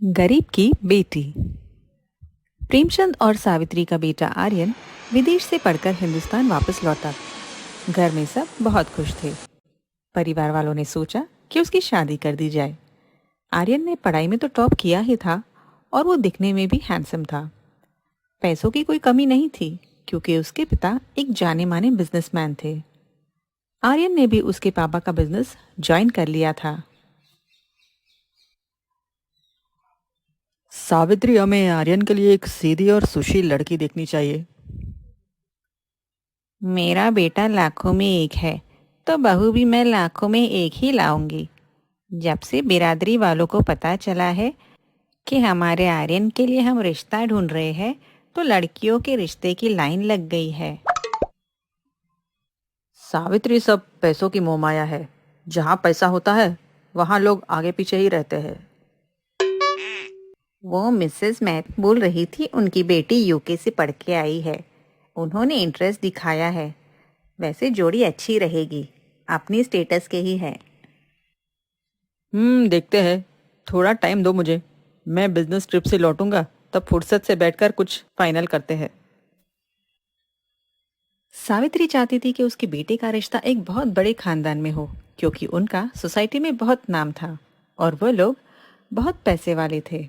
गरीब की बेटी। प्रेमचंद और सावित्री का बेटा आर्यन विदेश से पढ़कर हिंदुस्तान वापस लौटा। घर में सब बहुत खुश थे। परिवार वालों ने सोचा कि उसकी शादी कर दी जाए। आर्यन ने पढ़ाई में तो टॉप किया ही था और वो दिखने में भी हैंडसम था। पैसों की कोई कमी नहीं थी क्योंकि उसके पिता एक जाने माने बिजनेसमैन थे। आर्यन ने भी उसके पापा का बिजनेस ज्वाइन कर लिया था। सावित्री, हमें आर्यन के लिए एक सीधी और सुशील लड़की देखनी चाहिए। मेरा बेटा लाखों में एक है तो बहू भी मैं लाखों में एक ही लाऊंगी। जब से बिरादरी वालों को पता चला है कि हमारे आर्यन के लिए हम रिश्ता ढूंढ रहे हैं तो लड़कियों के रिश्ते की लाइन लग गई है। सावित्री, सब पैसों की मोहमाया है। जहाँ पैसा होता है वहाँ लोग आगे पीछे ही रहते हैं। वो मिसेस मैथ बोल रही थी उनकी बेटी यूके से पढ़ के आई है। उन्होंने इंटरेस्ट दिखाया है। वैसे जोड़ी अच्छी रहेगी, अपनी स्टेटस के ही है। देखते हैं। थोड़ा टाइम दो मुझे। मैं बिजनेस ट्रिप से लौटूंगा, तब फुर्सत से बैठकर कुछ फाइनल करते हैं। सावित्री चाहती थी कि उसके बेटे का रिश्ता एक बहुत बड़े खानदान में हो क्योंकि उनका सोसाइटी में बहुत नाम था और वह लोग बहुत पैसे वाले थे।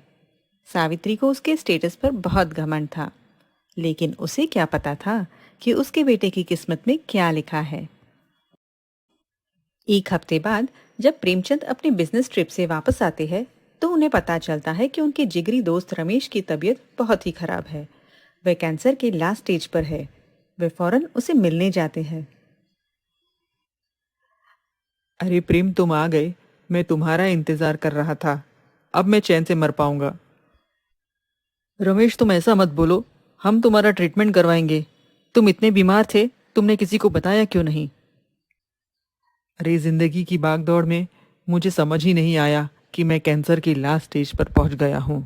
सावित्री को उसके स्टेटस पर बहुत घमंड था, लेकिन उसे क्या पता था कि उसके बेटे की किस्मत में क्या लिखा है। एक हफ्ते बाद जब प्रेमचंद अपने बिजनेस ट्रिप से वापस आते हैं तो उन्हें पता चलता है कि उनके जिगरी दोस्त रमेश की तबीयत बहुत ही खराब है। वह कैंसर के लास्ट स्टेज पर है। वे फौरन उसे मिलने जाते हैं। अरे प्रेम, तुम आ गए। मैं तुम्हारा इंतजार कर रहा था। अब मैं चैन से मर पाऊंगा। रमेश, तुम ऐसा मत बोलो। हम तुम्हारा ट्रीटमेंट करवाएंगे। तुम इतने बीमार थे, तुमने किसी को बताया क्यों नहीं? अरे, जिंदगी की भागदौड़ में मुझे समझ ही नहीं आया कि मैं कैंसर की लास्ट स्टेज पर पहुंच गया हूं।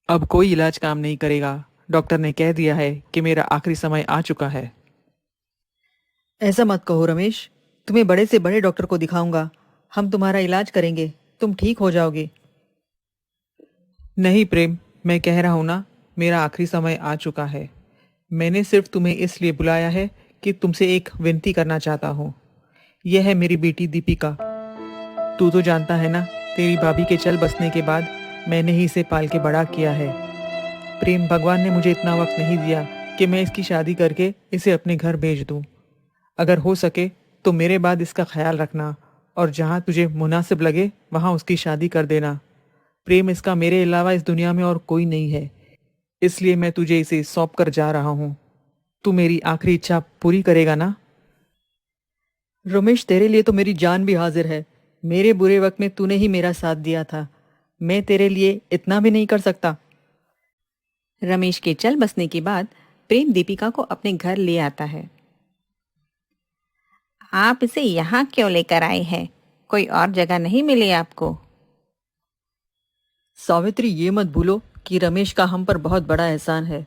अब कोई इलाज काम नहीं करेगा। डॉक्टर ने कह दिया है कि मेरा आखिरी समय आ चुका है। ऐसा मत कहो रमेश। तुम्हें बड़े से बड़े डॉक्टर को दिखाऊंगा। हम तुम्हारा इलाज करेंगे। तुम ठीक हो जाओगे। नहीं प्रेम, मैं कह रहा हूं ना, मेरा आखिरी समय आ चुका है। मैंने सिर्फ तुम्हें इसलिए बुलाया है कि तुमसे एक विनती करना चाहता हूँ। यह है मेरी बेटी दीपिका। तू तो जानता है ना, तेरी भाभी के चल बसने के बाद मैंने ही इसे पाल के बड़ा किया है। प्रेम, भगवान ने मुझे इतना वक्त नहीं दिया कि मैं इसकी शादी करके इसे अपने घर भेज दूं। अगर हो सके तो मेरे बाद इसका ख्याल रखना और जहां तुझे मुनासिब लगे वहां उसकी शादी कर देना। प्रेम, इसका मेरे अलावा इस दुनिया में और कोई नहीं है, इसलिए मैं तुझे इसे सौंप कर जा रहा हूँ। तू मेरी आखिरी इच्छा पूरी करेगा ना? रमेश, तेरे लिए तो मेरी जान भी हाजिर है। मेरे बुरे वक्त में तूने ही मेरा साथ दिया था। मैं तेरे लिए इतना भी नहीं कर सकता? रमेश के चल बसने के बाद प्रेम दीपिका को अपने घर ले आता है। आप इसे यहाँ क्यों लेकर आए हैं? कोई और जगह नहीं मिली आपको? सावित्री, ये मत भूलो कि रमेश का हम पर बहुत बड़ा एहसान है।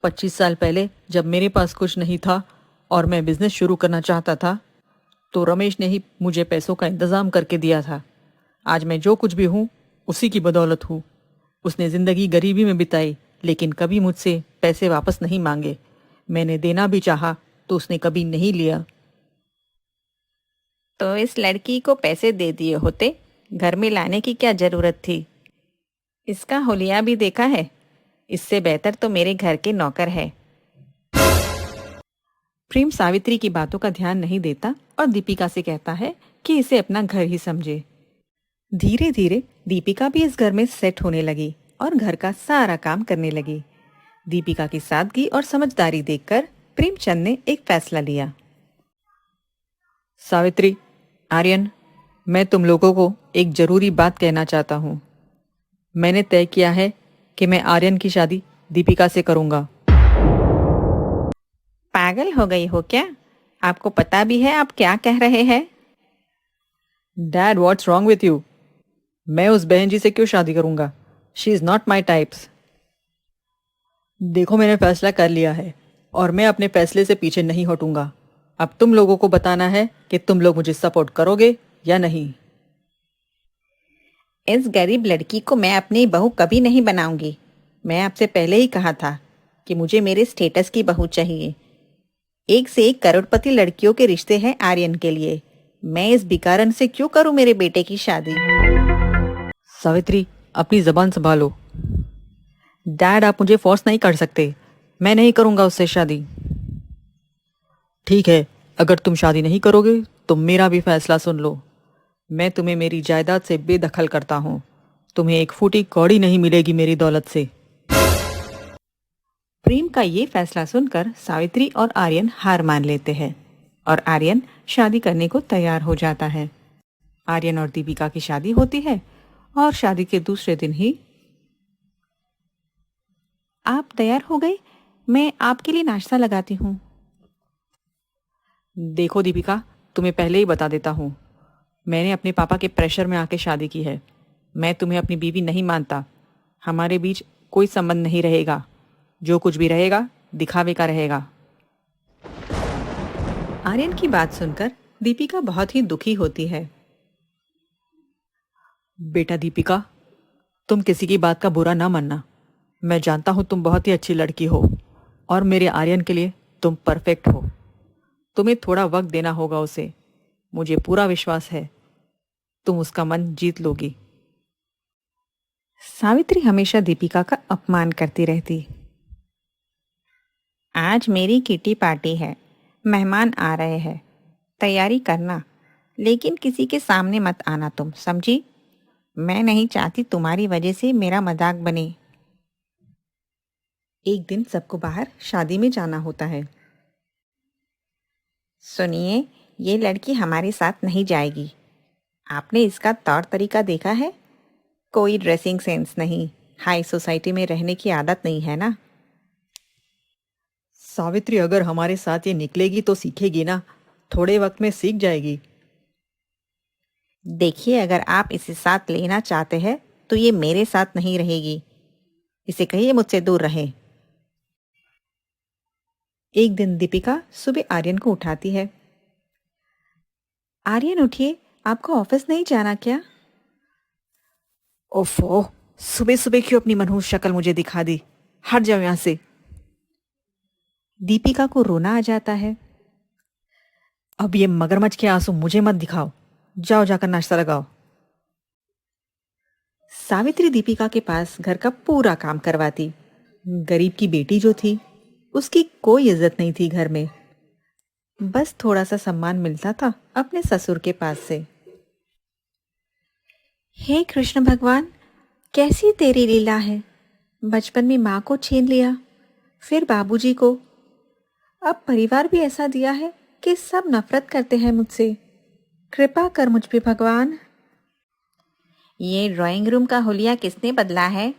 25 साल पहले जब मेरे पास कुछ नहीं था और मैं बिजनेस शुरू करना चाहता था तो रमेश ने ही मुझे पैसों का इंतजाम करके दिया था। आज मैं जो कुछ भी हूँ उसी की बदौलत हूँ। उसने जिंदगी गरीबी में बिताई लेकिन कभी मुझसे पैसे वापस नहीं मांगे। मैंने देना भी चाहा तो उसने कभी नहीं लिया। तो इस लड़की को पैसे दे दिए होते, घर में लाने की क्या जरूरत थी? इसका हुलिया भी देखा है। इससे बेहतर तो मेरे घर के नौकर है। प्रेम सावित्री की बातों का ध्यान नहीं देता और दीपिका से कहता है कि इसे अपना घर ही समझे। धीरे धीरे दीपिका भी इस घर में सेट होने लगी और घर का सारा काम करने लगी। दीपिका की सादगी और समझदारी देखकर प्रेमचंद ने एक फैसला लिया। सावित्री, आर्यन, मैं तुम लोगों को एक जरूरी बात कहना चाहता हूँ। मैंने तय किया है कि मैं आर्यन की शादी दीपिका से करूंगा। पागल हो गई हो क्या? आपको पता भी है आप क्या कह रहे हैं? Dad, what's wrong with you? मैं उस बहन जी से क्यों शादी करूंगा? She is not my types. देखो, मैंने फैसला कर लिया है और मैं अपने फैसले से पीछे नहीं हटूंगा। अब तुम लोगों को बताना है कि तुम लोग मुझे सपोर्ट करोगे या नहीं। इस गरीब लड़की को मैं अपनी बहू कभी नहीं बनाऊंगी। मैं आपसे पहले ही कहा था कि मुझे मेरे स्टेटस की बहू चाहिए। एक से एक करोड़पति लड़कियों के रिश्ते हैं आर्यन के लिए। मैं इस भिखारन से क्यों करूं मेरे बेटे की शादी? सावित्री, अपनी जबान संभालो। डैड, आप मुझे फोर्स नहीं कर सकते। मैं नहीं करूंगा उससे शादी। ठीक है, अगर तुम शादी नहीं करोगे तो मेरा भी फैसला सुन लो। मैं तुम्हें मेरी जायदाद से बेदखल करता हूँ। तुम्हें एक फूटी कौड़ी नहीं मिलेगी मेरी दौलत से। प्रेम का ये फैसला सुनकर सावित्री और आर्यन हार मान लेते हैं और आर्यन शादी करने को तैयार हो जाता है। आर्यन और दीपिका की शादी होती है और शादी के दूसरे दिन ही आप तैयार हो गए? मैं आपके लिए नाश्ता लगाती हूँ। देखो दीपिका, तुम्हें पहले ही बता देता हूँ, मैंने अपने पापा के प्रेशर में आके शादी की है। मैं तुम्हें अपनी बीवी नहीं मानता। हमारे बीच कोई संबंध नहीं रहेगा। जो कुछ भी रहेगा दिखावे का रहेगा। आर्यन की बात सुनकर दीपिका बहुत ही दुखी होती है। बेटा दीपिका, तुम किसी की बात का बुरा ना मानना। मैं जानता हूँ तुम बहुत ही अच्छी लड़की हो और मेरे आर्यन के लिए तुम परफेक्ट हो। तुम्हें थोड़ा वक्त देना होगा उसे। मुझे पूरा विश्वास है तुम उसका मन जीत लोगी। सावित्री हमेशा दीपिका का अपमान करती रहती। आज मेरी किटी पार्टी है, मेहमान आ रहे हैं, तैयारी करना, लेकिन किसी के सामने मत आना तुम, समझी? मैं नहीं चाहती तुम्हारी वजह से मेरा मजाक बने। एक दिन सबको बाहर शादी में जाना होता है। सुनिए, ये लड़की हमारे साथ नहीं जाएगी। आपने इसका तौर तरीका देखा है? कोई ड्रेसिंग सेंस नहीं, हाई सोसाइटी में रहने की आदत नहीं है ना। सावित्री, अगर हमारे साथ ये निकलेगी तो सीखेगी ना। थोड़े वक्त में सीख जाएगी। देखिए, अगर आप इसे साथ लेना चाहते हैं तो ये मेरे साथ नहीं रहेगी। इसे कहिए मुझसे दूर रहे। एक दिन दीपिका सुबह आर्यन को उठाती है। आर्यन उठिए, आपको ऑफिस नहीं जाना क्या? ओफो, सुबह सुबह क्यों अपनी मनहूस शक्ल मुझे दिखा दी। हट जाओ यहां से। दीपिका को रोना आ जाता है। अब ये मगरमच्छ के आंसू मुझे मत दिखाओ। जाओ जाकर नाश्ता लगाओ। सावित्री दीपिका के पास घर का पूरा काम करवाती। गरीब की बेटी जो थी, उसकी कोई इज्जत नहीं थी घर में। बस थोड़ा सा सम्मान मिलता था अपने ससुर के पास से। हे कृष्ण भगवान, कैसी तेरी लीला है। बचपन में माँ को छीन लिया, फिर बाबूजी को, अब परिवार भी ऐसा दिया है कि सब नफरत करते हैं मुझसे। कृपा कर मुझ पे भगवान। ये ड्राइंग रूम का हुलिया किसने बदला है?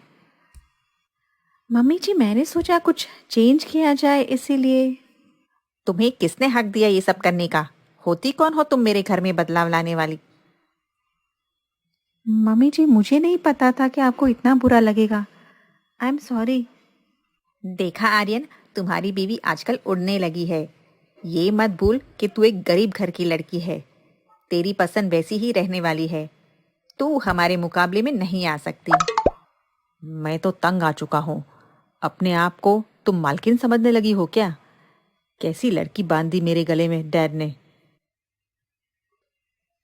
मम्मी जी, मैंने सोचा कुछ चेंज किया जाए, इसीलिए। तुम्हें किसने हक दिया ये सब करने का? होती कौन हो तुम मेरे घर में बदलाव लाने वाली? मम्मी जी, मुझे नहीं पता था कि आपको इतना बुरा लगेगा। I am sorry. देखा आर्यन, तुम्हारी बीवी आजकल उड़ने लगी है। ये मत भूल कि तू एक गरीब घर की लड़की है। तेरी पसंद वैसी ही रहने वाली है। तू हमारे मुकाबले में नहीं आ सकती। मैं तो तंग आ चुका हूँ। अपने आप को तुम मालकिन समझने लगी हो क्या? कैसी लड़की बांधी मेरे गले में डैड ने।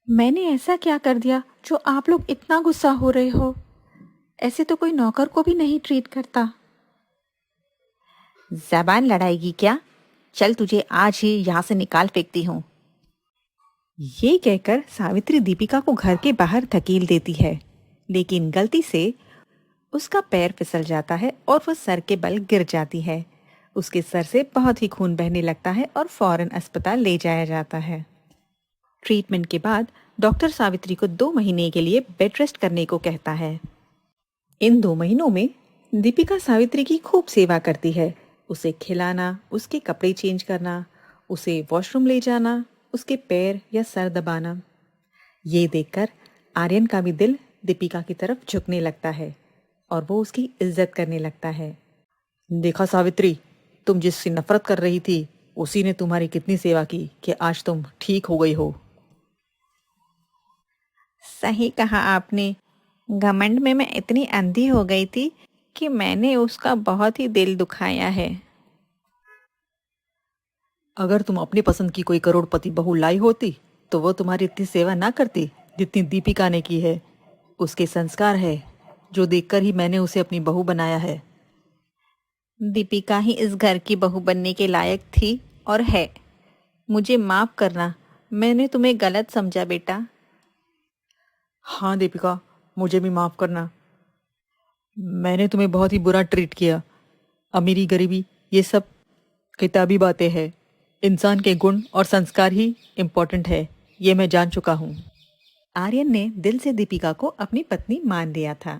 मैंने ऐसा क्या कर दिया जो आप लोग इतना गुस्सा हो रहे हो? ऐसे तो कोई नौकर को भी नहीं ट्रीट करता। जबान लड़ाएगी क्या? चल, तुझे आज ही यहां से निकाल फेंकती हूँ। ये कहकर सावित्री दीपिका को घर के बाहर धकेल देती है, लेकिन गलती से उसका पैर फिसल जाता है और वो सर के बल गिर जाती है। उसके सर से बहुत ही खून बहने लगता है और फौरन अस्पताल ले जाया जाता है। ट्रीटमेंट के बाद डॉक्टर सावित्री को 2 महीने के लिए बेड रेस्ट करने को कहता है। इन 2 महीनों में दीपिका सावित्री की खूब सेवा करती है। उसे खिलाना, उसके कपड़े चेंज करना, उसे वॉशरूम ले जाना, उसके पैर या सर दबाना। ये देखकर आर्यन का भी दिल दीपिका की तरफ झुकने लगता है और वो उसकी इज्जत करने लगता है। देखा सावित्री, तुम जिससे नफरत कर रही थी उसी ने तुम्हारी कितनी सेवा की कि आज तुम ठीक हो गई हो। सही कहा आपने। घमंड में मैं इतनी अंधी हो गई थी कि मैंने उसका बहुत ही दिल दुखाया है। अगर तुम अपनी पसंद की कोई करोड़पति बहू लाई होती तो वो तुम्हारी इतनी सेवा ना करती जितनी दीपिका ने की है। उसके संस्कार है जो देखकर ही मैंने उसे अपनी बहू बनाया है। दीपिका ही इस घर की बहू बनने के लायक थी और है। मुझे माफ करना, मैंने तुम्हें गलत समझा बेटा। हाँ दीपिका, मुझे भी माफ करना। मैंने तुम्हें बहुत ही बुरा ट्रीट किया। अमीरी गरीबी ये सब किताबी बातें हैं। इंसान के गुण और संस्कार ही इम्पोर्टेंट है, ये मैं जान चुका हूँ। आर्यन ने दिल से दीपिका को अपनी पत्नी मान लिया था।